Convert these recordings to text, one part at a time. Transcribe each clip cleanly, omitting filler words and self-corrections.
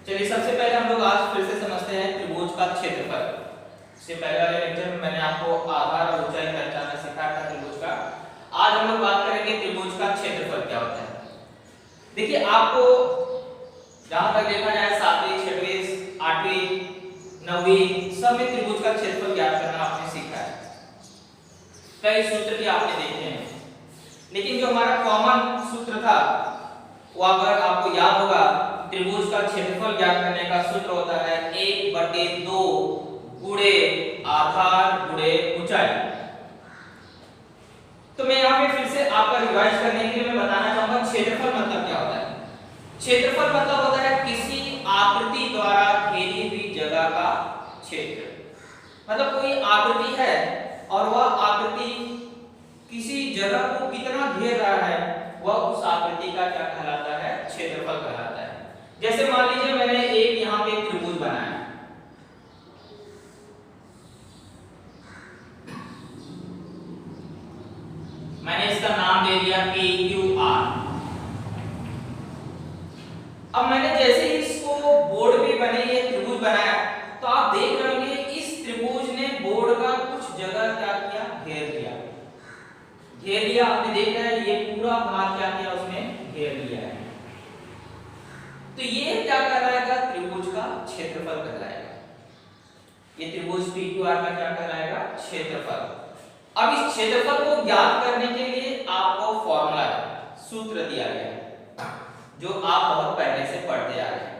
चलिए सबसे पहले हम लोग आज फिर से समझते हैं त्रिभुज का क्षेत्रफल। इससे पहले वाले लेक्चर में मैंने आपको आधार और ऊंचाई पहचानना सिखाया था त्रिभुज का। आज हम लोग बात करेंगे त्रिभुज का क्षेत्रफल क्या होता है। देखिए आपको जहां तक देखा जाए 7वीं 6वीं 8वीं 9वीं सब में त्रिभुज का क्षेत्रफल ज्ञात करना आपने सीखा है। कई सूत्र भी आपने देखे हैं, लेकिन जो हमारा कॉमन सूत्र था वो अगर आपको याद होगा, त्रिभुज का क्षेत्रफल ज्ञात करने का सूत्र होता है 1/2 गुणे आधार गुणे ऊंचाई। तो मैं यहाँ पे फिर से आपका रिवाइज करने के लिए मैं बताना चाहूंगा क्षेत्रफल मतलब क्या होता है। क्षेत्रफल मतलब होता है किसी आकृति द्वारा घेरी हुई जगह का क्षेत्र। मतलब कोई आकृति है और वह आकृति किसी जगह को कितना घेर रहा है, वह उस आकृति का क्या कहलाता है, क्षेत्रफल कहलाता है। जैसे मान लीजिए मैंने एक यहाँ पे त्रिभुज बनाया, मैंने इसका नाम दे दिया PQR। अब मैंने जैसे ही इसको बोर्ड पे बने ये त्रिभुज बनाया, तो आप देख रहे होंगे इस त्रिभुज ने बोर्ड का कुछ जगह क्या किया, घेर लिया। घेर लिया आपने देखा है, ये पूरा भाग क्या किया, उसने घेर लिया है। तो ये क्या कहलाएगा, त्रिभुज का क्षेत्रफल कहलाएगा। ये त्रिभुज PQR का क्या कहलाएगा, क्षेत्रफल। अब इस क्षेत्रफल को ज्ञात करने के लिए आपको फॉर्मूला सूत्र दिया गया है, जो आप बहुत पहले से पढ़ते आ रहे हैं।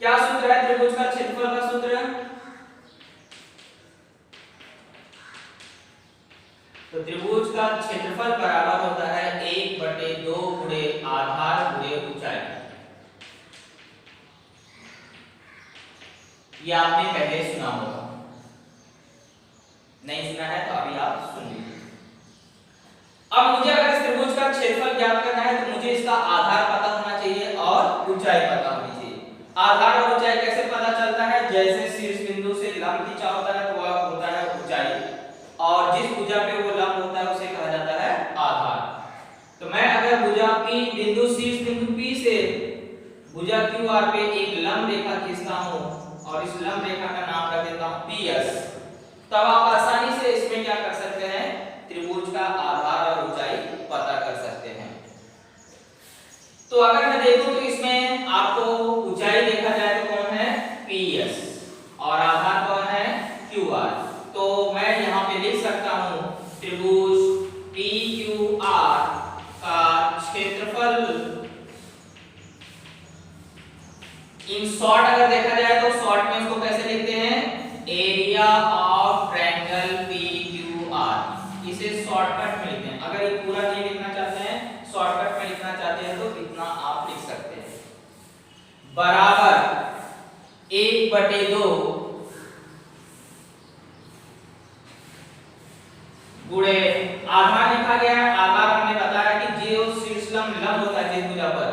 क्या सूत्र है त्रिभुज का क्षेत्रफल का सूत्र? तो त्रिभुज का क्षेत्रफल बराबर होता है 1/2 गुणे आधार गुणे ऊंचाई। ये आपने पहले सुना होगा, नहीं सुना है तो अभी आप सुन लीजिए। अब मुझे अगर इस त्रिभुज का क्षेत्रफल ज्ञात करना है तो मुझे इसका आधार पता होना चाहिए और ऊंचाई पता होनी चाहिए। आधार और ऊंचाई कैसे पता चलता है? जैसे शीर्ष बिंदु से लंब खींचा होता है तो वह होता है ऊंचाई, और जिस भुजा पे वो लंब होता है उसे कहा जाता है आधार। तो मैं अगर भुजा P बिंदु शीर्ष बिंदु P से भुजा QR पे एक लंब रेखा खींचता हूं और इस लंब रेखा का नाम रख देता हूं PS, तब आप आसानी से इसमें क्या कर सकते हैं, त्रिभुज का आधार और ऊंचाई पता कर सकते हैं। तो अगर मैं देखूं तो इसमें आपको ऊंचाई देखा जाए तो कौन है, PS, और आधार कौन है, QR। तो मैं यहाँ पे लिख सकता हूँ त्रिभुज PQR का क्षेत्रफल, इन शॉर्ट अगर देखा जाए तो शॉर्ट में इसको कैसे लिखते हैं, एरिया ऑफ ट्रायंगल PQR। इसे शॉर्टकट में लिखते हैं। अगर ये पूरा नहीं लिखना चाहते हैं, शॉर्टकट में लिखना चाहते हैं, तो इतना आप लिख सकते हैं, बराबर 1/2 गुणे आधार लिखा गया है। आधार हमने बताया कि जो शीर्ष लंब होता है जिस भुजा पर,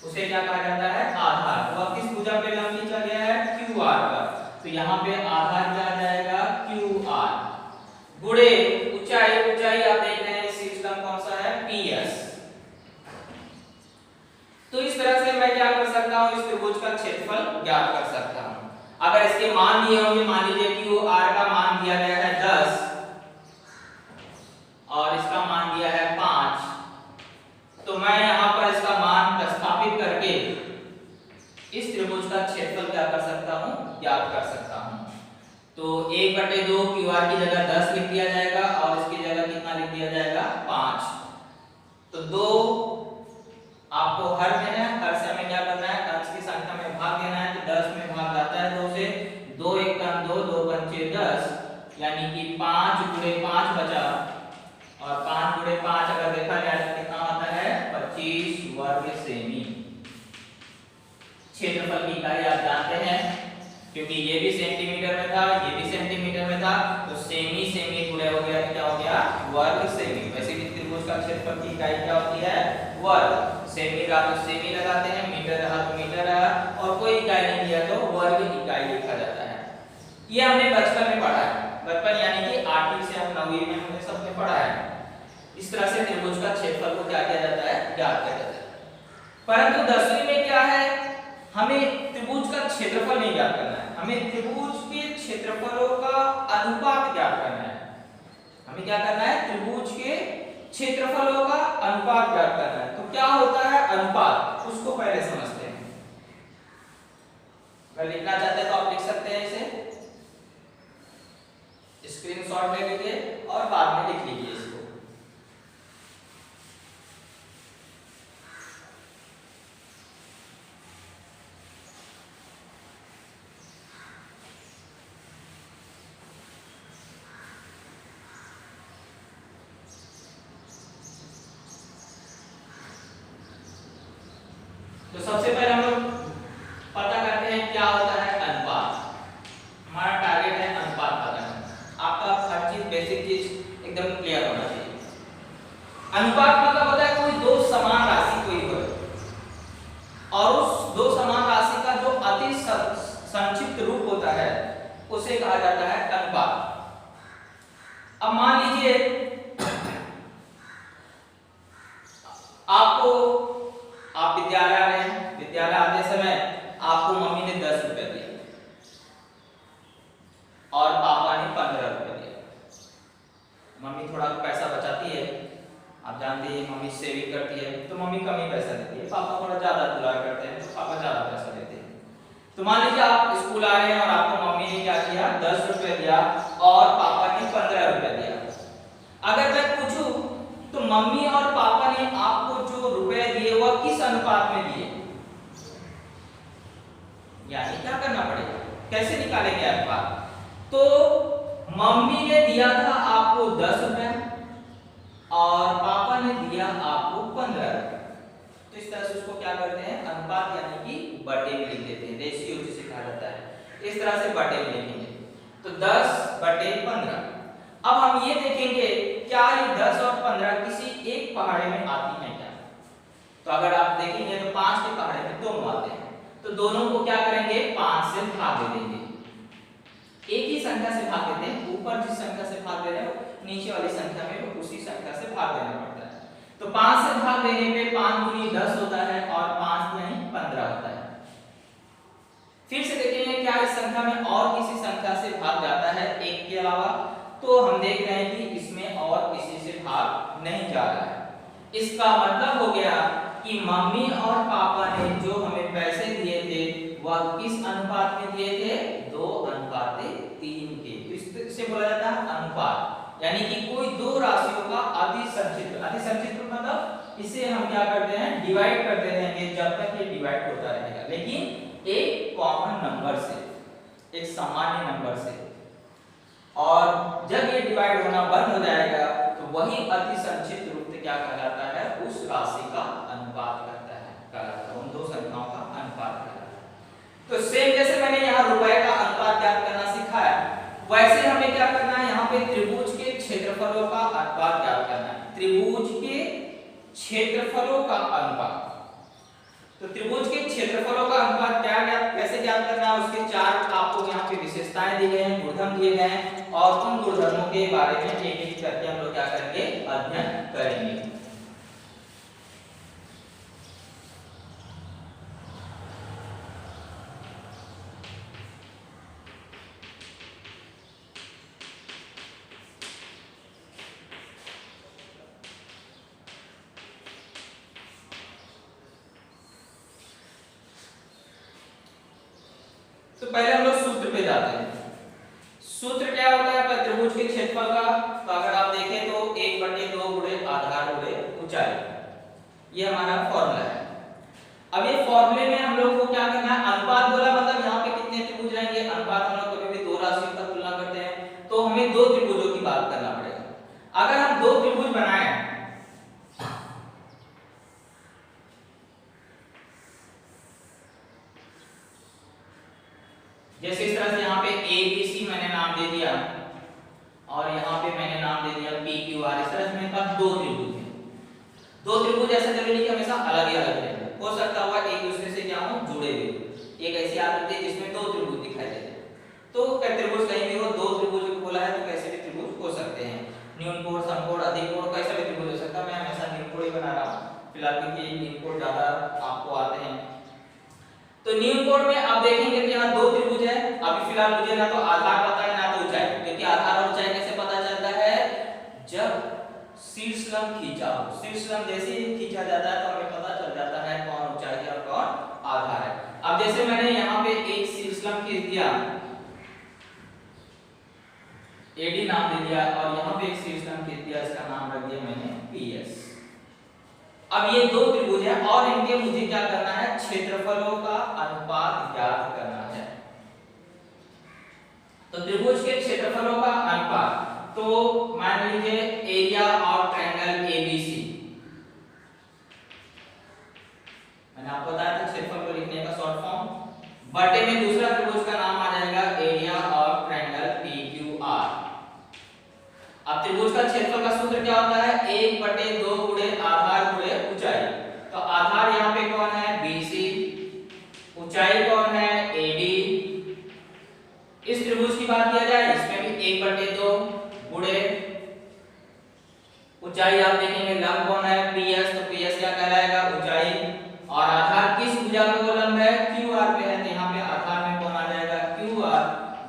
उसे क्या कहा जाता है, आधार। तो अब किस भुजा पे लंब खींचा गया है, QR पर, तो यहाँ पे आधार क्या आ जाएगा, QR, गुणे ऊंचाई। ऊंचाई आप देख रहे हैं शीर्ष लंब कौन सा है, PS। तो इस तरह से मैं क्या कर सकता हूँ, इस त्रिभुज का क्षेत्रफल ज्ञात कर सकता हूँ। अगर इसके मान दिए होंगे, मान लीजिए QR का मान दिया गया है 10 और इसका मान दिया है 5, तो मैं यहाँ पर इसका मान प्रतिस्थापित करके इस त्रिभुज का क्षेत्रफल क्या कर सकता हूँ, ज्ञात कर सकता हूँ। तो 1/2 QR की जगह 10 लिख दिया जाएगा और इसकी जगह कितना लिख दिया जाएगा, 5। तो 2 आपको हर में है, हर से हमें क्या करना है, अंश की संख्या में भाग देना है। तो 10 में भाग जाता है 2 से, 2 1 2, 2 5 10, यानी कि 5 गुणे 5 बचा, और 5 गुणे 5 अगर देखा जाए तो कितना होता है, 25 वर्ग सेमी। क्षेत्रफल की इकाई आप जानते हैं, क्योंकि ये भी सेंटीमीटर में था, ये भी सेंटीमीटर में था, तो सेमी सेमी गुणे हो गया, क्या हो गया, वर्ग सेमी। वैसे भी त्रिभुज का क्षेत्रफल की इकाई क्या होती है, वर्ग। सेमी रहा तो सेमी लगाते हैं, मीटर रहा तो मीटर रहा, और कोई इकाई नहीं दिया तो वर्ग इकाई लिखा जाता है। ये हमने बचपन में पढ़ा है, बचपन यानी कि 8वीं से हम 9वीं में हमने सबने पढ़ा है। इस तरह से त्रिभुज का क्षेत्रफल को क्या किया जाता है, ज्ञात किया जाता है। परंतु 10वीं में क्या है, हमें त्रिभुज का क्षेत्रफल नहीं ज्ञात करना है, हमें त्रिभुज के क्षेत्रफलों का अनुपात ज्ञात करना है। हमें क्या करना है? त्रिभुज के क्षेत्रफलों का अनुपात ज्ञात करना है। तो क्या होता है अनुपात, उसको पहले समझते हैं। अगर लिखना चाहते हैं तो आप लिख सकते हैं, इसे स्क्रीनशॉट ले लीजिए और बाद में लिख लीजिए इसको। तो सबसे पहले हम लोग पता करते हैं क्या होता है अनुपात। हमारा टारगेट है अनुपात पता करना। आपका हर चीज बेसिक चीज एकदम क्लियर होना चाहिए। अनुपात मतलब होता है कोई दो समान राशि कोई हो और उस दो समान राशि का जो अति संक्षिप्त रूप होता है उसे कहा जाता है अनुपात। अब मान लीजिए आप विद्यालय आ रहे हैं, विद्यालय आते समय आपको मम्मी ने 10 रुपए दिए और पापा ने 15 रुपए दिए। मम्मी थोड़ा पैसा बचाती है, आप जानते हैं मम्मी सेविंग करती है तो मम्मी कम ही पैसा देती है, पापा थोड़ा ज्यादा दुलार करते हैं तो पापा ज्यादा पैसा देते हैं। तो मान लीजिए आप स्कूल आ रहे हैं और आपको मम्मी ने क्या किया, 10 रुपए दिया और पापा ने 15 रुपए दिया। अगर मैं पूछूं तो मम्मी और पापा ने आपको जो रुपए दिए वह किस अनुपात में दिए, यानी क्या करना पड़ेगा, कैसे निकालेंगे अनुपात? तो मम्मी ने दिया था आपको 10 रुपए और पापा ने दिया आपको 15 रुपए। तो इस तरह से उसको क्या करते हैं अनुपात यानी कि बटे में लिख देते हैं, रेशियो जिसे कहा जाता है। इस तरह से बटे में लिखेंगे तो 10/15। अब हम ये देखेंगे क्या ये 10 और 15 किसी एक पहाड़े में आती हैं क्या? तो अगर आप देखेंगे तो 5 के पहाड़े में दोनों आते हैं, तो दोनों को क्या करेंगे 5 से भाग दे देंगे। एक ही संख्या से भाग देते हैं, ऊपर जिस संख्या से भाग दे रहे हो नीचे वाली संख्या में उसी संख्या से भाग देना पड़ता है। तो 5 से भाग देने पे 5 दूनी 10 होता है और 5 नहीं 15 होता है। फिर से देखेंगे क्या इस संख्या में और किसी संख्या से भाग जाता है एक के अलावा, तो हम देख रहे हैं कि इसमें और किसी से भाग नहीं जा रहा है। इसका मतलब हो गया कि मम्मी और पापा ने जो हमें पैसे दिए थे वह किस अनुपात में दिए थे, 2:3 के। तो इससे बोला जाता है अनुपात, यानी कि कोई दो राशियों का अति संक्षिप्त मतलब इसे हम क्या करते हैं डिवाइड करते रहेंगे जब तक ये डिवाइड होता रहेगा, लेकिन एक कॉमन नंबर से, एक सामान्य नंबर से। और जब ये डिवाइड होना बंद हो जाएगा तो वही अति संक्षिप्त रूप से क्या कहलाता है, उस राशि का अनुपात कहलाता है, उन दो संख्याओं का अनुपात कहलाता है। तो सेम जैसे मैंने यहाँ रुपए का अनुपात ज्ञात करना सिखाया, वैसे हमें क्या करना है यहाँ पे त्रिभुज के क्षेत्रफलों का अनुपात ज्ञात करना है। त्रिभुज के क्षेत्रफलों का अनुपात, तो त्रिभुज के क्षेत्रफलों का अनुपात कैसे ज्ञात करना है, उसके 4 आपको यहाँ पे विशेषताएं दी गई हैं, गुणधर्म दिए गए हैं और उन गुणधर्मों के बारे में एक-एक करके हम लोग क्या करेंगे अध्ययन करेंगे। तो पहले हम लोग सूत्र पे जाते हैं। सूत्र क्या होता है त्रिभुज के क्षेत्रफल का? तो अगर आप देखें तो 1/2 गुणे आधार गुणे ऊंचाई, ये हमारा फॉर्मूला है। अब ये फॉर्मूले में हम लोग को क्या करना है, अनुपात बोला मतलब यहाँ पे कितने त्रिभुज रहेंगे, अनुपात हम लोग कभी भी दो राशियों का तुलना करते हैं तो हमें दो त्रिभुजों की बात करना पड़ेगा। अगर हम दो त्रिभुज बनाए जैसे इस तरह से यहाँ पे ABC मैंने नाम दे दिया और यहाँ पे मैंने नाम दे दिया PQR, इस तरह से मेरे पास दो त्रिभुज हैं। दो त्रिभुज ऐसा जरूरी नहीं कि हमेशा अलग ही अलग रहें, हो सकता हुआ एक दूसरे से क्या हो जुड़े हुए। एक ऐसी आकृति है जिसमें दो त्रिभुज दिखाई देते हैं, तो त्रिभुज कहीं भी हो, दो त्रिभुज बोला है तो कैसे भी त्रिभुज हो सकते हैं, न्यून कोण समकोण अधिक कोण कैसा भी त्रिभुज हो सकता है। मैं हमेशा न्यून कोण ही बना रहा हूँ फिलहाल क्योंकि न्यून कोण ज्यादा आपको आते हैं। तो न्यूटन कोड में आप देखेंगे कि यहाँ दो त्रिभुज है। अभी फिलहाल मुझे ना तो आधार पता है ना तो ऊंचाई, क्योंकि आधार और ऊंचाई कैसे पता चलता है, जब शीर्षलंब खींचा हो। शीर्षलंब जैसे ही खींचा जाता है तो हमें पता चल जाता है कौन ऊंचाई है और कौन आधार है। अब जैसे मैंने यहाँ पे एक शीर्षलंब खींच दिया, एडी नाम दे दिया, और यहाँ पे एक शीर्षलंब खींच दिया, इसका नाम रख दिया मैंने पीएस। अब ये दो त्रिभुज है और इनके मुझे क्या करना है, क्षेत्रफलों का अनुपात ज्ञात करना है। तो त्रिभुज के क्षेत्रफलों का अनुपात, तो मान लीजिए एरिया ऑफ ट्रायंगल एबीसी, मैंने आपको बताया था क्षेत्रफल को लिखने का शॉर्ट फॉर्म, बटे में दूसरा त्रिभुज का नाम आ जाएगा एरिया ऑफ ट्रायंगल पीक्यूआर। अब त्रिभुज का क्षेत्रफल का सूत्र क्या होता है, 1/2 गुणे आधार गुणे ऊंचाई। तो आधार यहाँ पे कौन है, बीसी, ऊंचाई कौन है, एडी। इस त्रिभुज की बात किया जाए, इसमें भी 1/2 गुणे ऊंचाई, आप देखेंगे लंब कौन है, पीएस, तो पीएस क्या कहलाएगा, ऊंचाई। और आधार किस भुजा पे लंब है, क्यूआर पे है, तो यहाँ पे आधार में कौन आ जाएगा, क्यूआर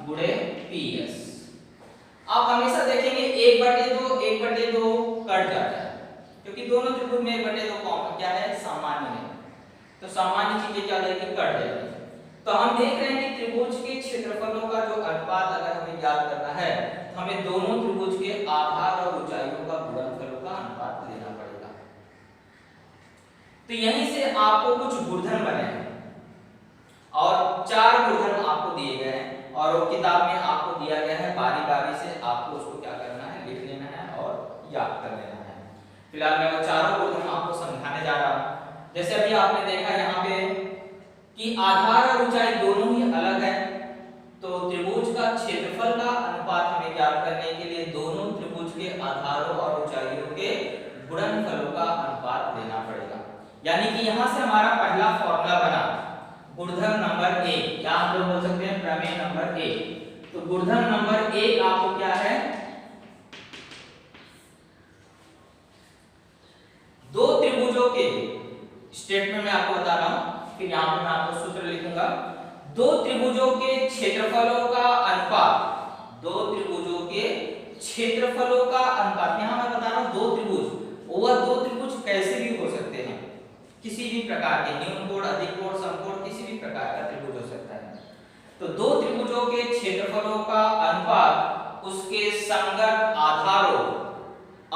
गुणे पीएस। आप हमेशा देखेंगे 1/2 कट जाता है, क्योंकि दोनों त्रिभुज में 1/2 कॉमन क्या है, सामान्य है। तो सामान्य चीजें क्या हो जाएगी, कट जाएगी। तो हम देख रहे हैं कि त्रिभुज के क्षेत्रफलों का जो अनुपात अगर हमें ज्ञात करना है, तो हमें दोनों त्रिभुज के आधार और ऊंचाइयों का गुणनफलों का अनुपात लेना पड़ेगा। तो यहीं से आपको कुछ गुणधर्म बने हैं और 4 गुणधर्म आपको दिए गए हैं, और वो किताब में आपको दिया गया है, बारी बारी से आपको उसको क्या करना है, लिख लेना है और याद कर लेना है। फिलहाल मैं वो चारों गुणधर्म आपको समझाने जा रहा हूं। जैसे अभी आपने देखा यहाँ पे कि आधार और ऊंचाई दोनों ही अलग है, तो त्रिभुज का क्षेत्रफल का अनुपात हमें ज्ञात करने के लिए दोनों त्रिभुज के आधारों और ऊंचाइयों के गुणनफलों का अनुपात लेना पड़ेगा। यानी कि यहाँ से हमारा पहला फॉर्मूला बना गुणधर्म नंबर 1, या हम लोग बोल सकते हैं प्रमेय नंबर 1। तो गुणधर्म नंबर 1 आपको क्या है, दो त्रिभुजों के स्टेटमेंट में आपको बता रहा हूं, फिर यहां पर मैं आपको सूत्र लिखूंगा। दो त्रिभुजों के क्षेत्रफलों का अनुपात, दो त्रिभुजों के क्षेत्रफलों का अनुपात, यहां मैं बता रहा हूं दो त्रिभुज, वह दो त्रिभुज कैसे भी हो सकते हैं, किसी भी प्रकार के, न्यून कोण, अधिक कोण, समकोण, किसी भी प्रकार का त्रिभुज हो सकता है। तो दो त्रिभुजों के क्षेत्रफलों का अनुपात उसके संगत आधारों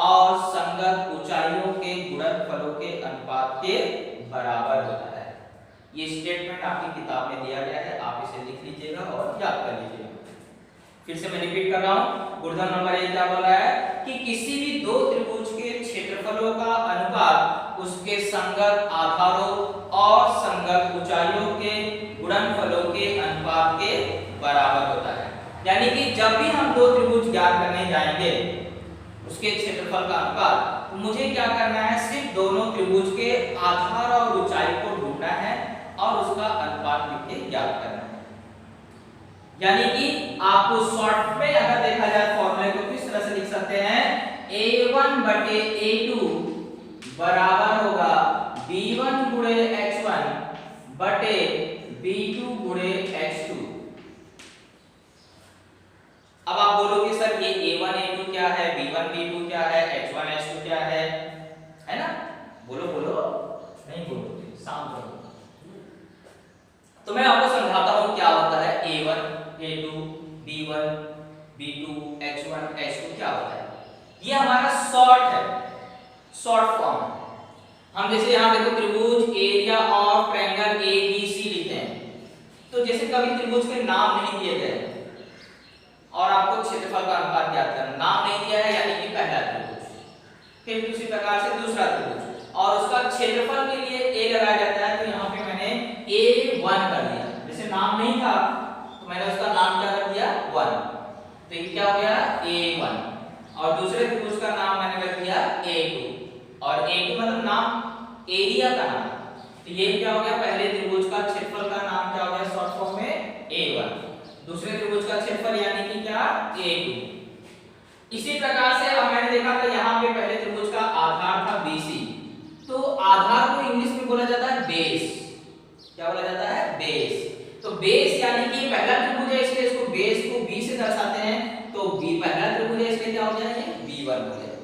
और संगत ऊंचाइयों के गुणनफलों के अनुपात के बराबर होता है। ये स्टेटमेंट आपकी किताब में दिया गया है, आप इसे लिख लीजिएगा और याद कर लीजिएगा। फिर से मैं रिपीट कर रहा हूं, गुणधर्म नंबर 1 क्या बोला है कि किसी भी दो त्रिभुज के क्षेत्रफलों का अनुपात उसके संगत आधारों और संगत ऊंचाइयों के गुणनफलों के अनुपात के बराबर होता है। यानी कि जब भी हम दो त्रिभुज ज्ञात करने जाएंगे उसके क्षेत्रफल का अनुपात, तो मुझे क्या करना है, सिर्फ दोनों त्रिभुज के आधार और ऊंचाई को ढूंढना है और उसका अनुपात लिख के ज्ञात करना है। यानी कि आपको शॉर्ट में अगर देखा जाए फॉर्मूले को किस तरह से लिख सकते हैं, a1 बटे a2 बराबर होगा b1 गुणे x1 बटे b2 गुणे x2। अब आप बोलोगे सर ये a1 a2 क्या है, b1 b2 क्या है, h1 h2 क्या है ना, बोलो बोलो, नहीं बोलोगे, शांत रहो। तो मैं आपको समझाता हूं क्या होता है a1 a2 b1 b2 h1 h2 क्या होता है। ये हमारा शॉर्ट है, शॉर्ट फॉर्म। हम जैसे यहाँ देखो त्रिभुज एरिया ऑफ ट्रायंगल एबीसी लिखते हैं, तो जैसे कभी त्रिभुज के नाम नहीं दिए गए और आपको क्षेत्रफल का अनुपात ज्ञात करना, नाम नहीं दिया है यानी कि पहला त्रिभुज, फिर दूसरी प्रकार से दूसरा त्रिभुज और उसका क्षेत्रफल के लिए a लगाया जाता है, तो यहाँ पे मैंने a1 कर दिया। जैसे नाम नहीं था तो मैंने उसका नाम क्या कर दिया 1, तो ये क्या हो गया a1, और दूसरे त्रिभुज का नाम मैंने रख दिया a2, और a2 मतलब नाम एरिया का नाम, तो ये क्या हो गया, पहले त्रिभुज का क्षेत्रफल का नाम क्या हो गया शॉर्ट फॉर्म में a1, दूसरे त्रिभुज का क्षेत्रफल यानी कि क्या a2। इसी प्रकार से अब मैंने देखा था यहाँ पे पहले त्रिभुज का आधार था BC, तो आधार को इंग्लिश में बोला जाता है बेस, क्या बोला जाता है बेस। यानी कि पहला त्रिभुज है इसलिए इसको बेस को b से दर्शाते हैं, तो b पहला त्रिभुज है इसलिए क्या हो जाएगा ये b1 हो जाएगा।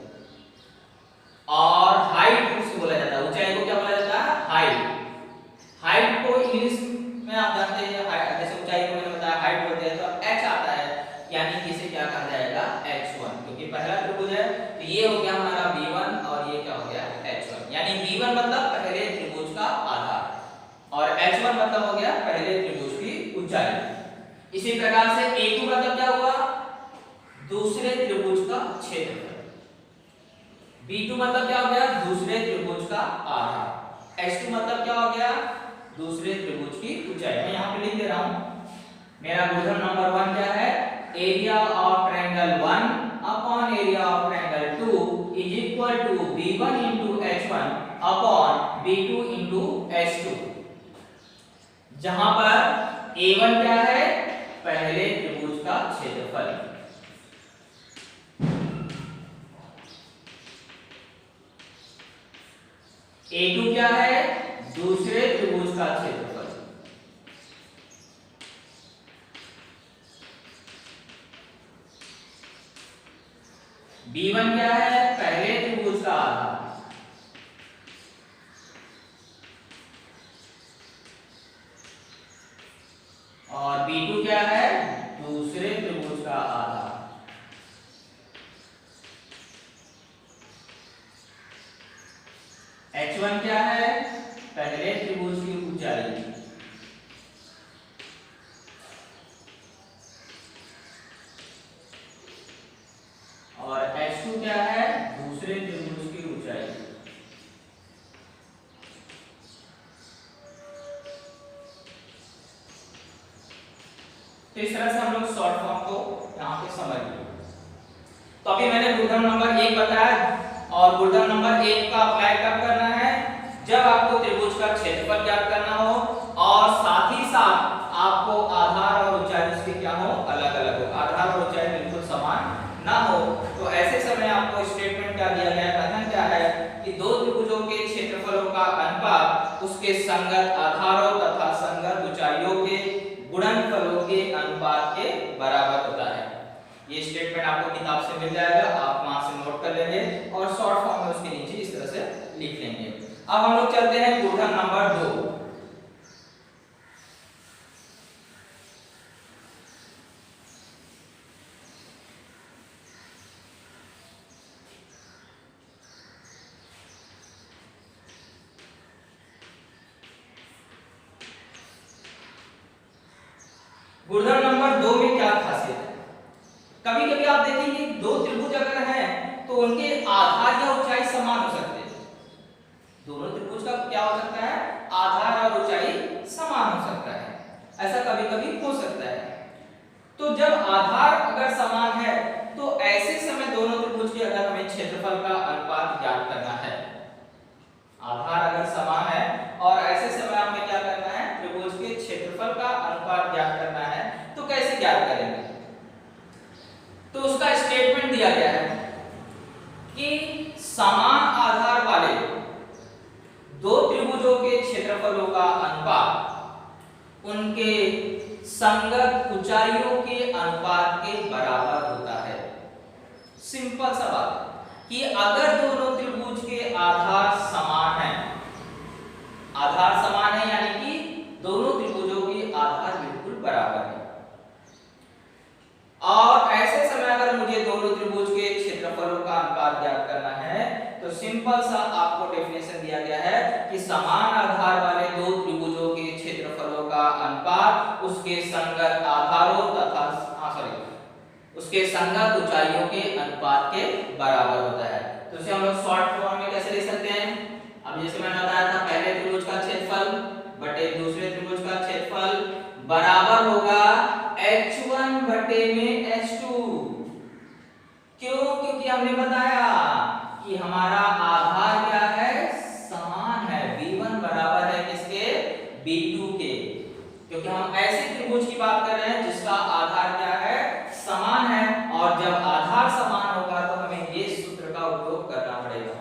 और हाइट उसको बोला जाता है, ऊंचाई को क्या बोला जाता है हाइट। हाइट को इंग्लिश में आप जानते हैं, जैसे ऊंचाई को मैंने बताया हाइट बोलते हैं तो h आता है, यानी कि इसे क्या कहा जाएगा h1, क्योंकि पहला त्रिभुज है तो ये हो गया हमारा b1 और ये क्या हो गया h1, यानी b1 मतलब पहले त्रिभुज का आधार और h1 मतलब हो गया पहले त्रिभुज की ऊंचाई। इसी प्रकार से a2 मतलब क्या हुआ दूसरे त्रिभुज का क्षेत्रफल, b2 मतलब क्या हो गया दूसरे त्रिभुज का आधार, h2 मतलब क्या हो गया दूसरे त्रिभुज की ऊंचाई। मैं यहाँ पे लिख दे रहा हूँ, मेरा गुणधर्म नंबर 1 क्या है, area of triangle 1 upon area of triangle 2 is equal to b1 into h1 upon b2 into h2, जहां पर a1 क्या है पहले त्रिभुज का क्षेत्रफल, a2 क्या है दूसरे त्रिभुज का क्षेत्रफल, b1 क्या है पहले त्रिभुज का आधार, और b2 क्या है दूसरे त्रिभुज का आधार। h1 क्या है पहले त्रिभुज की ऊंचाई, और h2 क्या है दूसरे त्रिभुज की ऊंचाई। तो इस तरह से हम लोग शॉर्ट फॉर्म को यहाँ पे समझ लिए। तो अभी मैंने गुणधर्म नंबर 1 बताया, और गुणधर्म नंबर 1 का अप्लाई कब करना है, जब आपको त्रिभुज का क्षेत्रफल ज्ञात करना हो और साथ ही साथ आपको आधार और ऊंचाई उसके क्या हो अलग अलग हो, आधार और ऊंचाई बिल्कुल समान ना हो, तो ऐसे समय आपको स्टेटमेंट क्या दिया गया है, कथन क्या है कि दो त्रिभुजों के क्षेत्रफलों का अनुपात उसके संगत आधारों तथा संगत ऊंचाइयों के गुणनफलों के अनुपात के बराबर होता है। ये स्टेटमेंट आपको किताब से मिल जाएगा, आप वहां से नोट कर लेंगे और शॉर्ट फॉर्म में उसके नीचे इस तरह से लिख लेंगे। अब हम लोग चलते हैं गुणधर्म नंबर 2। गुणधर्म नंबर 2 में क्या खासियत है, कभी कभी आप देखेंगे दो त्रिभुज अगर हैं तो उनके आधार या ऊंचाई समान हो सकते हैं, दोनों त्रिभुज का क्या हो सकता है आधार और ऊंचाई समान हो सकता है, ऐसा कभी कभी हो सकता है। तो जब आधार अगर समान है तो ऐसे समय दोनों त्रिभुज के अगर हमें क्षेत्रफल का अनुपात ज्ञात करना है, आधार अगर समान है और ऐसे समय हमें क्या करना है त्रिभुज के क्षेत्रफल का अनुपात ज्ञात करना है, तो कैसे ज्ञात करेंगे, तो उसका स्टेटमेंट दिया गया है कि समान आधार वाले दो त्रिभुजों के क्षेत्रफलों का अनुपात उनके संगत ऊंचाइयों के अनुपात के बराबर होता है। सिंपल सा बात कि अगर दोनों त्रिभुज के आधार समान हैं, आधार समान है यानी कि दोनों त्रिभुजों के आधार बिल्कुल बराबर है, और ऐसे समय अगर मुझे दोनों त्रिभुज के क्षेत्रफलों का अनुपात ज्ञात करना है तो सिंपल सा आपको डेफिनेशन दिया गया है कि समान आधार वाले दो त्रिभुजों के क्षेत्रफलों का अनुपात उसके संगत आधारों तथा उसके संगत ऊंचाइयों के अनुपात के बराबर होता है। तो इसे हम लोग शॉर्ट फॉर्म में कैसे लिख सकते हैं, अब जैसे मैंने बताया था पहले त्रिभुज का क्षेत्रफल बटे दूसरे त्रिभुज का क्षेत्रफल बराबर होगा h1 बटे में h2। क्यों, क्योंकि हमने बताया कि हमारा आधार क्या है समान है, b1 बराबर है किसके b2 के, क्योंकि हम ऐसे त्रिभुज की बात कर रहे हैं जिसका आधार क्या है समान है, और जब आधार समान होगा तो हमें ये सूत्र का उपयोग करना पड़ेगा,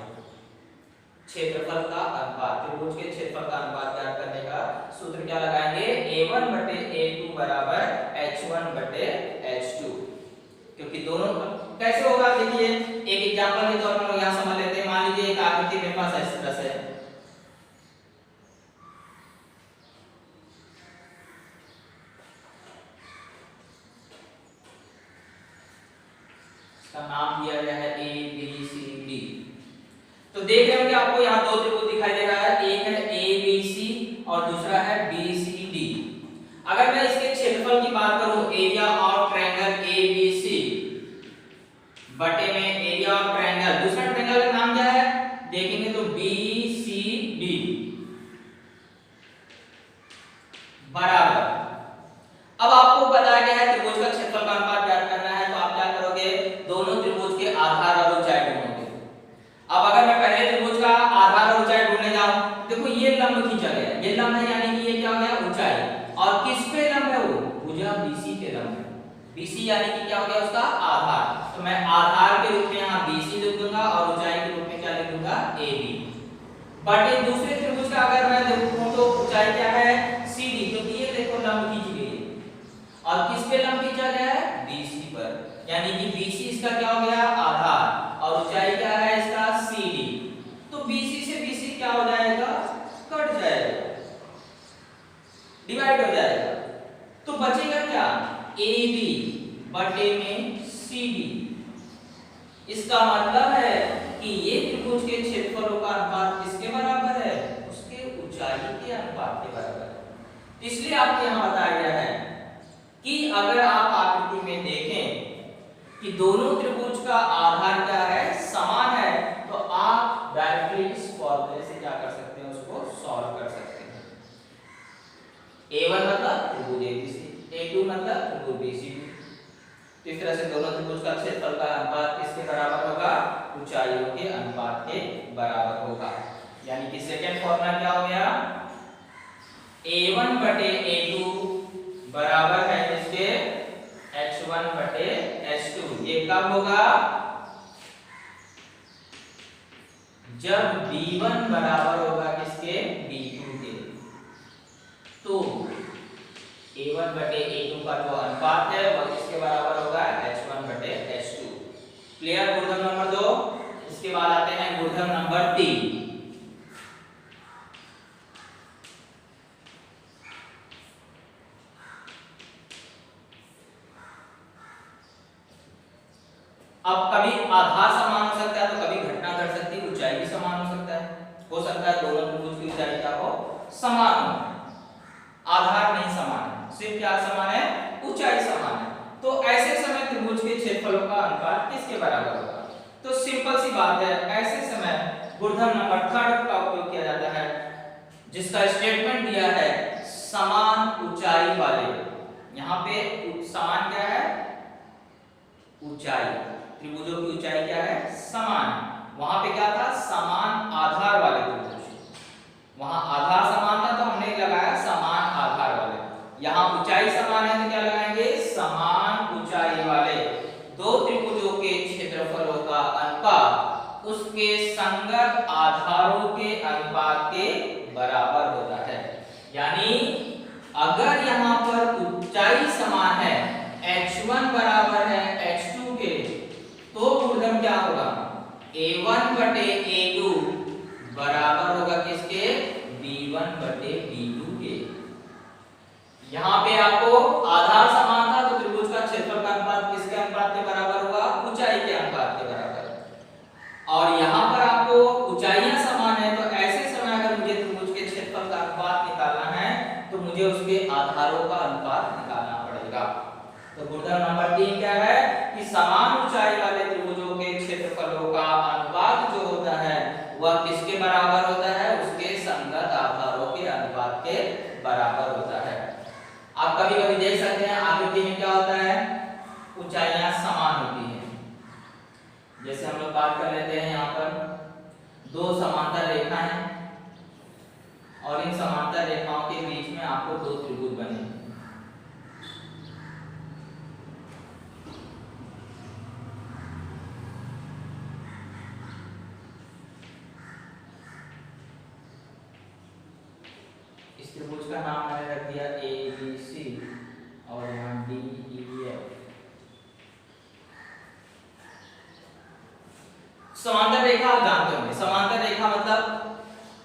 क्षेत्रफल का अनुपात, त्रिभुज के क्षेत्रफल का अनुपात ज्ञात करने का सूत्र क्या लगाएंगे, a1 बटे a2 बराबर h1 बटे h2। क्योंकि दोनों कैसे होगा, देखिए एक एग्जांपल के तौर पर हम यहां समझ लेते हैं। मान लीजिए एक आकृति मेरे पास इस तरह से है, इसका नाम दिया गया है ए बी सी डी। तो देख रहे हो कि आपको यहाँ दो त्रिभुज दिखाई दे रहा है, एक है ए बी सी और दूसरा है बी सी डी। अगर मैं इसके क्षेत्रफल की बात करूं, area of triangle A B C बटे में एरिया ऑफ ट्रायंगल, दूसरा ट्रायंगल का नाम क्या है देखेंगे तो बी सी डी बराबर। अब आपको बताया गया है त्रिभुज का क्षेत्रफल का अनुपात ज्ञात करना है, तो आप क्या करोगे, दोनों त्रिभुज के आधार और ऊंचाई ढूंढोगे। अब अगर मैं पहले त्रिभुज का आधार और ऊंचाई ढूंढने जाऊं, देखो ये लंब खींचा गया है, ये लंब है यानी कि ये क्या हो गया ऊंचाई, और किस पे लंब है, वो भुजा बीसी पे लंब है। बीसी यानी कि क्या हो गया उसका आधार, तो मैं आधार के रूप में यहां बीसी लिख दूंगा और ऊंचाई के रूप में क्या लिख दूंगा एबी। बट एक दूसरे त्रिभुज का अगर मैं देखूं तो ऊंचाई क्या है सीडी, क्योंकि ये देखो लंब खींची गई है और किस पे लंब खींचा गया है बीसी पर, यानी कि बीसी इसका क्या हो गया आधार और ऊंचाई क्या है इसका सीडी। तो बीसी से बीसी क्या हो जाएगा, कट जाएगा, डिवाइड हो जाएगा, तो बचेगा क्या AB बटे में CD। इसका मतलब है कि ये त्रिभुज के क्षेत्रफलों का अनुपात किसके बराबर है, उसके ऊंचाई के अनुपात के बराबर है। इसलिए आपको यहां बताया गया है कि अगर आप आकृति में देखें कि दोनों त्रिभुज का आधार क्या है समान है, तो आप डायरेक्टली इस फॉर्मूले से क्या कर सकते हैं, उसको सॉल्व कर सकते हैं। A1 मतलब त्रिभुज ABC, A2 मतलब त्रिभुज BCD। तो इस तरह से दोनों त्रिभुज का क्षेत्रफल का अनुपात किसके बराबर होगा, ऊंचाइयों के अनुपात के बराबर होगा। यानी कि सेकंड फॉर्मूला क्या हो गया, A1 बटे A2 बराबर है इसके H1 बटे H2। ये कब होगा, जब B1 बराबर होगा किसके B2 के। तो A1 बटे A2 का जो अनुपात है वह किसके बराबर होगा, H1 बटे H2। क्लियर गुणधर्म नंबर 2। इसके बाद आते हैं गुणधर्म नंबर 3। अब कभी आधार समान हो सकता है तो कभी घटना घट सकती है, ऊंचाई भी समान हो सकता है दोनों त्रिभुज की ऊंचाई क्या हो समान हो, आधार नहीं समान है, सिर्फ क्या समान है ऊंचाई समान है। तो ऐसे समय त्रिभुज के क्षेत्रफलों का अनुपात किसके बराबर होगा, तो सिंपल सी बात है, ऐसे समय गुणधर्म नंबर 3 का उपयोग किया जाता है, जिसका स्टेटमेंट दिया है समान ऊंचाई वाले। यहाँ पे समान क्या है ऊंचाई, त्रिभुजों की ऊंचाई क्या है समान, वहां पे क्या था समान आधार वाले त्रिभुज, वहां आधार समान था तो हमने लगाया समान आधार वाले। यहाँ ऊंचाई समान है तो क्या लगाएंगे समान ऊंचाई वाले। दो त्रिभुजों के क्षेत्रफलों का अनुपात उसके संगत आधारों के अनुपात के बराबर होता है। यानी अगर यहाँ पर ऊंचाई समान है, H1 बराबर है H2 के, तो गुणधर्म क्या होगा A1 बटे A2 बराबर होगा किसके B1 बटे B2 के। यहाँ पे आपको आधार समान था तो त्रिभुज का क्षेत्रफल का अनुपात किसके अनुपात के बराबर होगा, ऊंचाई के अनुपात के बराबर। और यहाँ पर आपको ऊंचाइयां समान है तो ऐसे समय अगर मुझे त्रिभुज के क्षेत्रफल का अनुपात निकालना है तो मुझे उसके आधारों का अनुपात निकालना पड़ेगा। तो गुणधर्म नंबर 3 क्या है कि समान ऊंचाई वाले त्रिभुजों के क्षेत्रफलों का अनुपात जो होता है वह किसके बराबर होता है, उसके संगत आधारों के अनुपात के बराबर होता है। आप कभी कभी देख सकते हैं आकृति में क्या होता है ऊंचाइयां समान होती हैं। जैसे हम लोग बात कर लेते हैं, यहाँ पर दो समांतर रेखा है और इन समांतर रेखाओं के बीच में आपको दो त्रिभुज बने। इस त्रिभुज का नाम मैंने रख दिया ए बी सी और यहाँ डी ई एफ। समांतर रेखा आप जानते होंगे, समांतर रेखा मतलब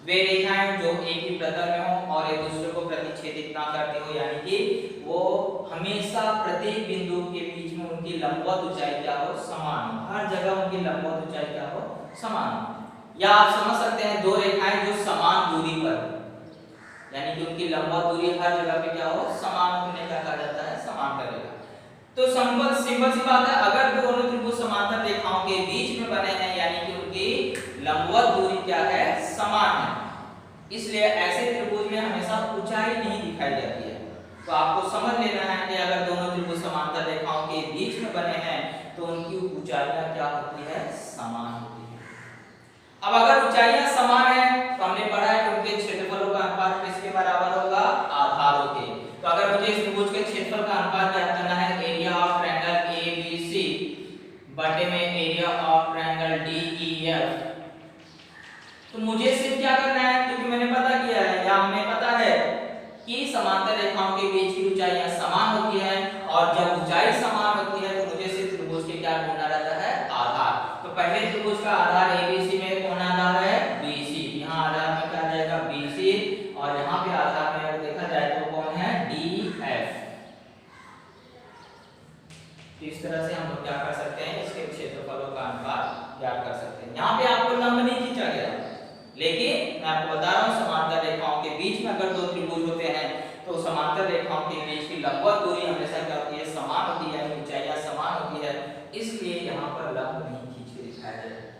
वे रेखाएं जो एक ही प्रतल में हो और एक दूसरे को प्रतिच्छेदित ना करती हो, यानी कि वो हमेशा प्रत्येक बिंदु के बीच में उनकी लंबवत ऊंचाई क्या हो, समान हो। हर जगह उनकी लंबवत ऊंचाई क्या हो, समान हो। या आप समझ सकते हैं दो रेखाएं जो समान दूरी पर, यानी कि उनकी लंबवत दूरी हर जगह पे क्या हो, समान हो, उन्हें क्या कहा जाता है, समांतर रेखा। तो सिंपल सी बात है, अगर दोनों त्रिभुज समांतर रेखाओं के बीच में बने हैं यानी कि उनकी लंबवत दूरी क्या है, समान है, इसलिए ऐसे त्रिभुज में हमेशा ऊंचाई नहीं दिखाई जाती है। तो आपको समझ लेना है कि अगर दोनों त्रिभुज समांतर रेखाओं के बीच में बने हैं तो उनकी ऊंचाइयां क्या होती है, समान होती है। अब अगर ऊंचाइयां समान है तो हमने पढ़ा है कि उनके क्षेत्रफलों का अनुपात किसके बराबर होगा, आधारों के। तो अगर मुझे इस त्रिभुज के क्षेत्रफल का अनुपात ज्ञात करना है, एरिया ऑफ ट्रायंगल एबीसी बटे में एरिया ऑफ ट्रायंगल डीईएफ, तो मुझे सिर्फ क्या करना है, क्योंकि मैंने पता किया है या हमें पता है कि समांतर रेखाओं के बीच की ऊंचाइयां समान होती हैं, और जब ऊंचाई समान होती है तो मुझे सिर्फ त्रिभुज के क्या ढूंढना रहता है, आधार। तो पहले त्रिभुज का आधार एबीसी में कौन आधार है, बीसी। यहाँ आधार में क्या आ जाएगा, बीसी, और यहाँ पे आधार में अगर देखा जाए तो कौन है, डीएफ। इस तरह से हम लोग क्या कर सकते हैं, इसके क्षेत्रफलों का अनुपात ज्ञात कर सकते हैं। यहाँ पे आपको लंब नहीं खींचा गया, लेकिन मैं आपको बता रहा हूँ समांतर रेखाओं के बीच में अगर दो त्रिभुज होते हैं तो समांतर रेखाओं के बीच की लंबवत दूरी हमेशा क्या होती है, समान होती है, ऊंचाइयां समान होती है, इसलिए यहाँ पर लंब नहीं खींच के दिखाया जाएगा,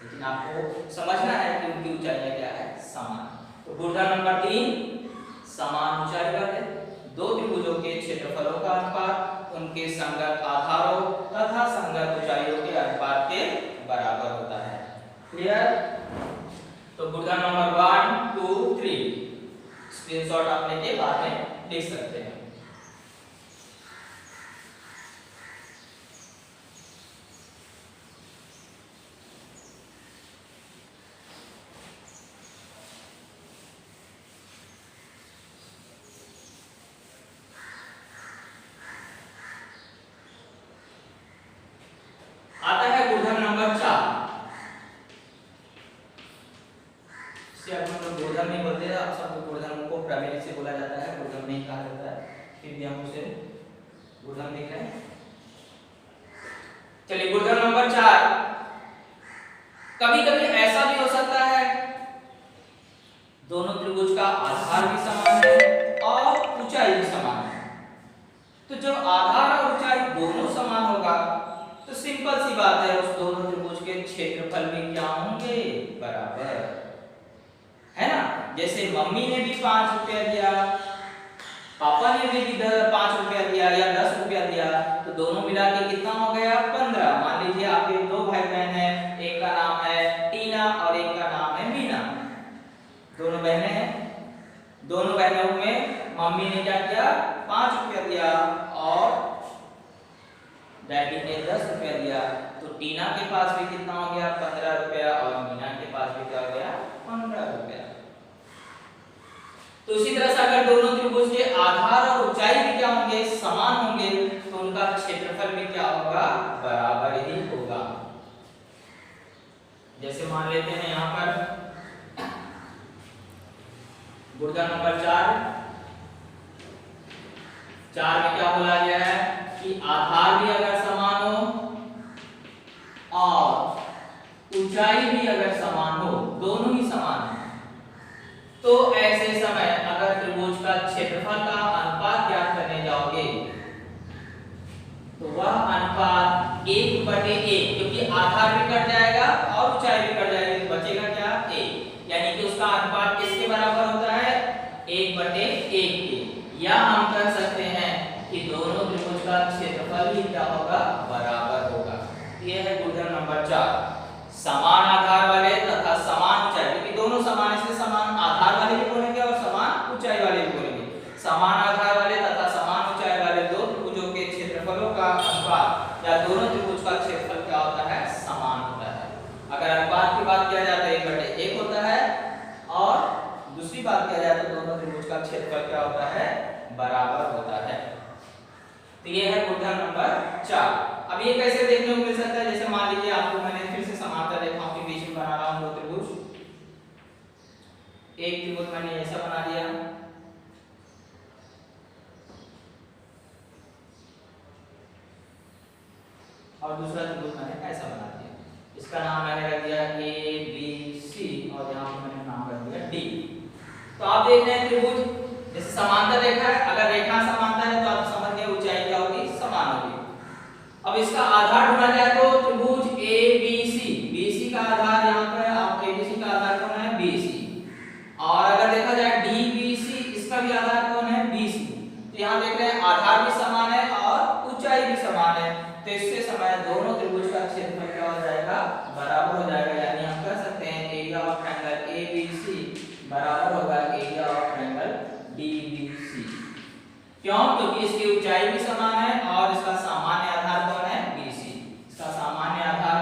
लेकिन आपको समझना है कि उनकी ऊंचाइयां क्या है, समान। तो गुणधर्म नंबर 3, समान ऊंचाई वाले दो त्रिभुजों के क्षेत्रफलों का अनुपात उनके संगत आधारों तथा संगत ऊंचाइयों के अनुपात के बराबर होता है। क्लियर? तो गुणधर्म नंबर 1 2 3 स्क्रीनशॉट आप लेके बाद में लिख सकते हैं। आता है गुणधर्म नंबर 4। गुणधर्म नहीं बोलते, आप सब गुणधर्म को प्रमेय से बोला जाता है, गुणधर्म नहीं कहा जाता है, फिर भी हम उसे गुणधर्म लिख रहे हैं। चलिए गुणधर्म नंबर 4, कभी कभी ऐसा भी हो सकता है दोनों त्रिभुज का आधार भी समान है और ऊंचाई भी समान है। तो जब आधार और ऊंचाई दोनों समान होगा तो सिंपल सी बात है, उस दोनों त्रिभुज के क्षेत्रफल भी क्या होंगे, बराबर, है ना। जैसे मम्मी ने भी 5 रुपया दिया, पापा ने भी 5 रुपया दिया या 10 रुपया दिया, तो दोनों मिला के कितना हो गया, 15। मान लीजिए आपके दो भाई बहन हैं, एक का नाम है टीना और एक का नाम है मीना, दोनों बहनें हैं। दोनों बहनों में मम्मी ने क्या किया, 5 रुपया दिया और डैडी ने 10 रुपया दिया, तो टीना के पास भी कितना हो गया, 15 रुपया, और मीना के पास भी क्या हो गया, 15 रुपया। तो इसी तरह से अगर दोनों त्रिभुज के आधार और ऊंचाई भी क्या होंगे, समान होंगे, तो उनका क्षेत्रफल भी क्या होगा, बराबर ही होगा। जैसे मान लेते हैं यहाँ पर गुणधर्म नंबर 4 में क्या बोला गया है कि आधार भी अगर समान हो और ऊंचाई भी अगर समान हो, दोनों ही समान हो, तो ऐसे समय अगर त्रिभुज का क्षेत्रफल का अनुपात ज्ञात करने जाओगे तो वह अनुपात 1/1, क्योंकि आधार भी कट जाएगा और ऊंचाई भी कट जाएगी, तो बचेगा क्या, 1, यानी कि उसका अनुपात किसके बराबर होता है, 1/1 के। या हम कह सकते हैं कि दोनों त्रिभुज का क्षेत्रफल भी क्या होगा, बराबर होगा। यह है गुणधर्म नंबर 4, समान आधार वाले तथा समान ऊंचाई, क्योंकि दोनों समान इसलिए समान आधार वाले भी बोलेंगे और समान ऊंचाई वाले भी बोलेंगे। समान आधार वाले तथा समान ऊंचाई वाले दो त्रिभुजों के क्षेत्रफलों का अनुपात या दोनों त्रिभुज का क्षेत्रफल क्या होता है, समान होता है। अगर अनुपात की बात किया जाए तो 1/1 होता है, और दूसरी बात किया जाए तो दोनों त्रिभुज का क्षेत्रफल क्या होता है, बराबर होता है। तो ये है उदाहरण नंबर 4। अब ये कैसे देखने को मिल सकता है, जैसे मान लीजिए आपको मैंने फिर से समांतर रेखाओं के बीच में बना रहा हूं दो त्रिभुज। एक त्रिभुज मैंने ऐसा बना दिया और दूसरा त्रिभुज मैंने ऐसा बना दिया। इसका नाम मैंने रख दिया ए बी सी और यहाँ पे मैंने नाम रख दिया डी। तो आप देख रहे हैं त्रिभुज जैसे समांतर रेखा है, अगर रेखा समांतर है तो आप समझ गए ऊंचाई क्या होगी, समान होगी। अब इसका आधार ढूंढा जाए तो त्रिभुज ए बी सी, बी सी का आधार यहाँ पर आप ए बी सी का आधार कौन है, बी सी। और अगर देखा जाए डी बी सी, इसका भी आधार कौन है, बी सी। तो यहाँ देख रहे हैं आधार भी समान है और ऊंचाई भी समान है, तो इससे समय दोनों त्रिभुज का क्षेत्रफल क्या हो जाएगा, बराबर हो जाएगा। यानी हम कह सकते हैं area of triangle A B C बराबर होगा area of triangle D B C. क्यों? क्योंकि इसकी ऊंचाई भी समान है और इसका सामान्य आधार कौन है, बी सी। इसका सामान्य आधार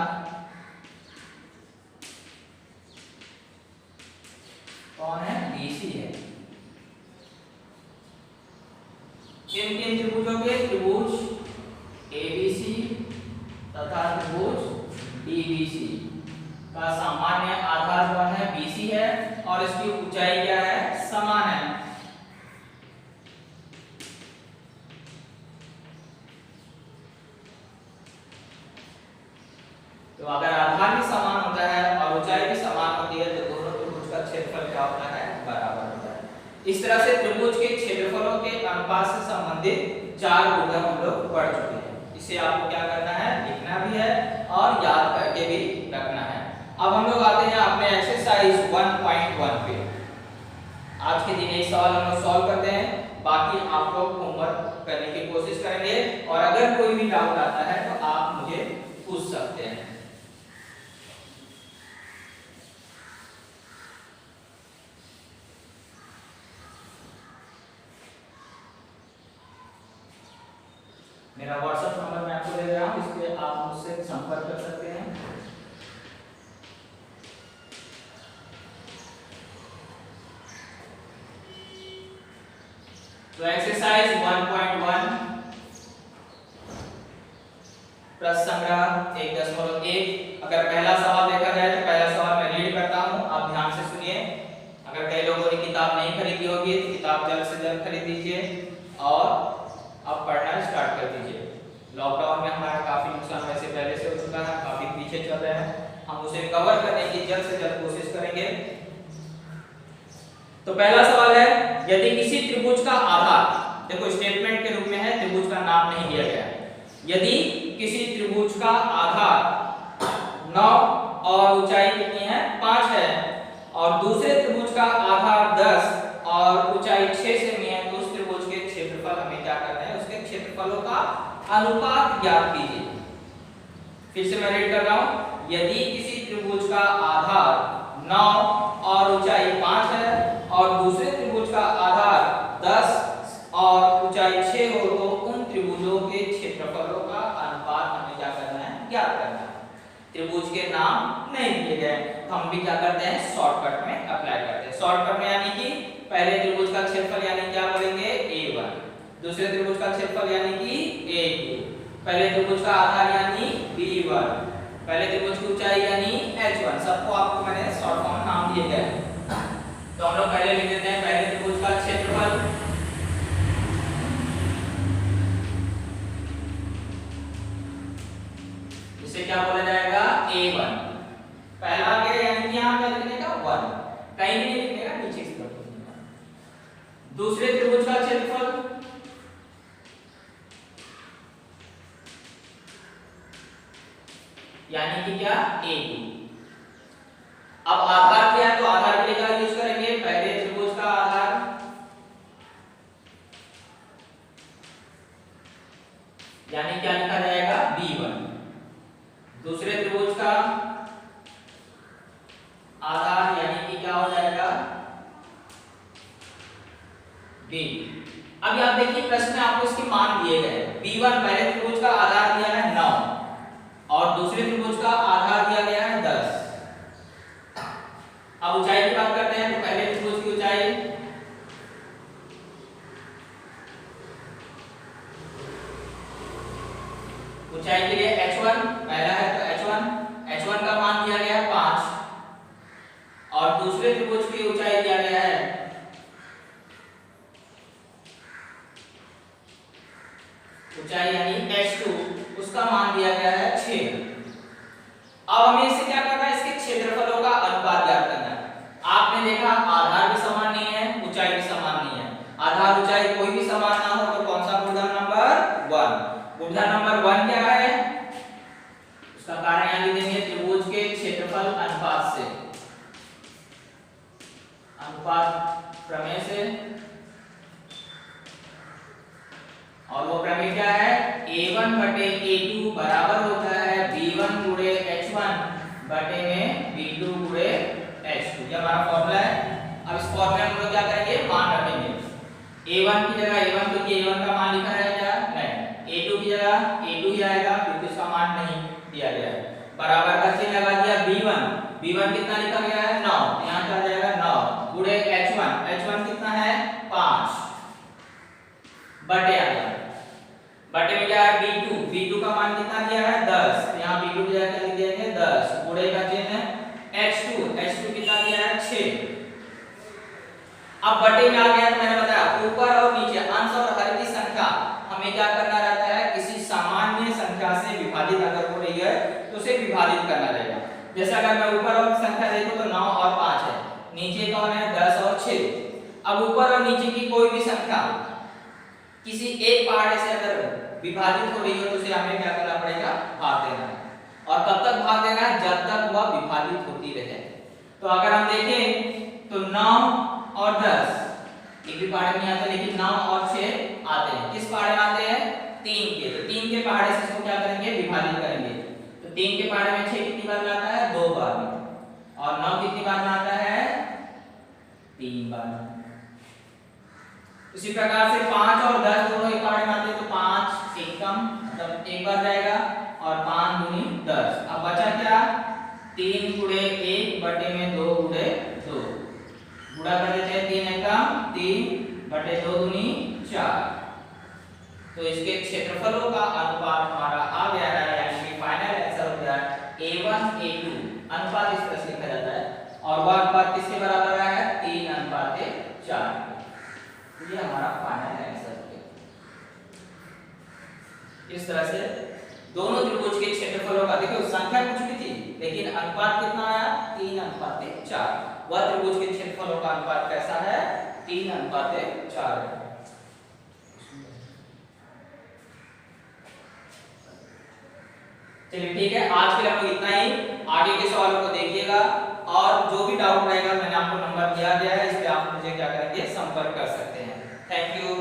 कौन है, बी सी है। किन किन त्रिभुजों के, त्रिभुज एबीसी तथा त्रिभुज डीबीसी का सामान्य आधार कौन है, बीसी है और इसकी ऊंचाई क्या है, समान है। तो अगर आधार भी समान होता है और ऊंचाई भी समान होती है तो दोनों त्रिभुज का क्षेत्रफल क्या होता है, बराबर होता है। इस तरह से त्रिभुज के क्षेत्रफलों के अनुपात से संबंधित 4 उदाहरण हम लोग पढ़ चुके हैं। इसे आपको क्या करना है, लिखना भी है और याद करके भी रखना है। अब हम लोग आते हैं अपने एक्सरसाइज 1.1 पे। आज के दिन ये सवाल हम लोग सॉल्व करते हैं, बाकी आप लोग होमवर्क करने की कोशिश करेंगे और अगर कोई भी डाउट आता है तो आप मुझे पूछ सकते हैं। मेरा व्हाट्सएप नंबर मैं आपको दे रहा हूं, इस पे आप मुझसे संपर्क कर सकते हैं। तो एक्सरसाइज 1.1 प्रश्न संग्रह 1.1। अगर पहला सवाल देखा जाए तो पहला सवाल मैं रीड करता हूं, आप ध्यान से सुनिए। अगर कई लोगों ने किताब नहीं खरीदी होगी तो किताब जल्द से जल्द खरीद लीजिए और अब पढ़ना स्टार्ट कर दीजिए। लॉकडाउन में हमारा काफी नुकसान वैसे पहले से हो चुका है, काफी पीछे चल रहे हैं, हम उसे कवर करने की जल्द से जल्द कोशिश करेंगे। तो पहला सवाल है, यदि किसी त्रिभुज का आधार, देखो स्टेटमेंट के रूप में है, त्रिभुज का नाम नहीं दिया गया है। यदि किसी त्रिभुज का आधार 9 और ऊंचाई कितनी है, 5 है और दूसरे त्रिभुज का आधार 10 और ऊंचाई 6 सेमी है, तो उस त्रिभुज के क्षेत्रफल हमें क्या करना है, उसके क्षेत्रफलों का अनुपात ज्ञात कीजिए। फिर से मैं रीड कर रहा हूं, यदि किसी त्रिभुज का आधार 9 और ऊंचाई 5 है और दूसरे त्रिभुज का आधार 10 और ऊंचाई 6 हो तो उन त्रिभुजों के क्षेत्रफलों का अनुपात हमें क्या करना है, ज्ञात करना है। त्रिभुज के नाम नहीं दिए गए तो हम भी क्या करते हैं, शॉर्टकट में अप्लाई करते हैं। शॉर्टकट में यानी कि पहले त्रिभुज का क्षेत्रफल यानी क्या बोलेंगे, a1, दूसरे त्रिभुज का क्षेत्रफल यानी कि a2, पहले त्रिभुज का आधार यानी b1, पहले त्रिभुज की ऊंचाई यानी h1, सबको आपको मैंने शॉर्ट फॉर्म नाम दिए गए हैं। तो हम लोग पहले लिख देते हैं पहले त्रिभुज का क्षेत्रफल, जिसे क्या बोला जाएगा, a1। पहला आ गया यानी कि यहां पे लिखने का 1, कहीं भी नहीं लिखने का, नीचे से कर दो। दूसरे त्रिभुज का क्षेत्रफल यानी कि क्या, a2। अब आधार क्या है तो आधार के लिए क्या यूज करेंगे, पहले त्रिभुज का आधार यानी क्या लिखा जाएगा, b1, दूसरे त्रिभुज का आधार यानी कि क्या हो जाएगा, b। अब आप देखिए प्रश्न में आपको इसके मान दिए गए, b1 पहले त्रिभुज का आधार दिया है 9 और दूसरे त्रिभुज का आधार दिया गया है 10। अब ऊंचाई की बात करते हैं तो पहले त्रिभुज की ऊंचाई त्रिभुज की ऊंचाई दिया गया है, ऊंचाई यानी h2, उसका मान दिया गया है 6। अब हमें इसे क्या करना है, इसके क्षेत्रफलों का अनुपात ज्ञात करना है। आपने देखा आधार भी समान नहीं है, ऊंचाई भी समान नहीं है। आधार ऊंचाई कोई भी समान ना हो तो कौन सा गुणधर्म नंबर 1। गुणधर्म नंबर 1 क्या है, उसका कारण यहां लिख देंगे त्रिभुज के क्षेत्रफल अनुपात से, अनुपात प्रमेय से। और वो प्रमेय क्या है, a1 बटे a2 बराबर होता है b1 गुणे h1 बटे में b2 गुणे h2। ये हमारा फॉर्मूला है। अब इस फॉर्मूले में हम लोग क्या करेंगे, मान रखेंगे। a1 की जगह a1, क्योंकि a1 का मान लिखा है क्या, नहीं। a2 की जगह a2 ही आएगा क्योंकि उसका मान नहीं दिया गया है। बराबर का चिन्ह लगा दिया b1, b1 कितना लिखा गया है 9, यहां क्या आ जाएगा 9 गुणे h1, h1 कितना है 5 बटे आ गया, बटे में क्या है b2, b2 का मान कितना दिया है 10, यहाँ b2 की जगह क्या लिख देंगे 10 गुणे का चिन्ह h2, h2 कितना दिया है 6। अब बटे में आ गया तो मैंने बताया ऊपर और नीचे अंश और हर की संख्या हमें क्या करना रहता है, किसी सामान्य संख्या से विभाजित अगर हो रही है तो उसे विभाजित करना रहेगा। जैसे अगर मैं ऊपर और संख्या देखूं तो 9 और 5 है, नीचे कौन है 10 और 6। अब ऊपर और नीचे की कोई भी संख्या किसी एक पहाड़े से अगर विभाजित हो रही है तो उसे हमें क्या करना पड़ेगा, भाग देना है। और कब तक भाग देना है, जब तक वह विभाजित होती रहे। तो अगर हम देखें तो 9 और 10 एक भी पहाड़े में आते हैं, लेकिन 9 और 6 आते हैं। किस पहाड़े में आते हैं, 3 के। तो 3 के पहाड़े से इसको क्या करेंगे, विभाजित करेंगे। तो 3 के पहाड़े में 6 कितनी बार में आता है, 2 बार में। और 9 कितनी बार में आता है, 3 बार में। इसी प्रकार से 5 और 10 दोनों एक पहाड़े में आते हैं, तो 5 एकम मतलब एक बार जाएगा और 5 दूनी 10। अब बचा क्या, 3 गुणे 1 बटे में 2 गुणे 2, गुणा कर देते हैं 3 एकम 3 बटे 2 दूनी 4। तो इसके क्षेत्रफलों का अनुपात हमारा आ गया है, यानी कि फाइनल आंसर हो गया a1 a2। अनुपात इस तरह से लिखा जाता है और वह अनुपात किसके बराबर है, 3:4। ये हमारा फाइनल आंसर हो गया। इस तरह से दोनों त्रिभुज के क्षेत्रफलों का देखो संख्या कुछ भी थी लेकिन अनुपात कितना आया, 3:4। वह त्रिभुज के क्षेत्रफलों का अनुपात कैसा है, 3:4 है। चलिए ठीक है, आज के लिए हम लोग इतना ही। आगे के सवालों को देखिएगा और जो भी डाउट रहेगा मैंने आपको नंबर दिया गया है, इस पे आप मुझे क्या करेंगे, संपर्क कर सकते हैं। Thank you.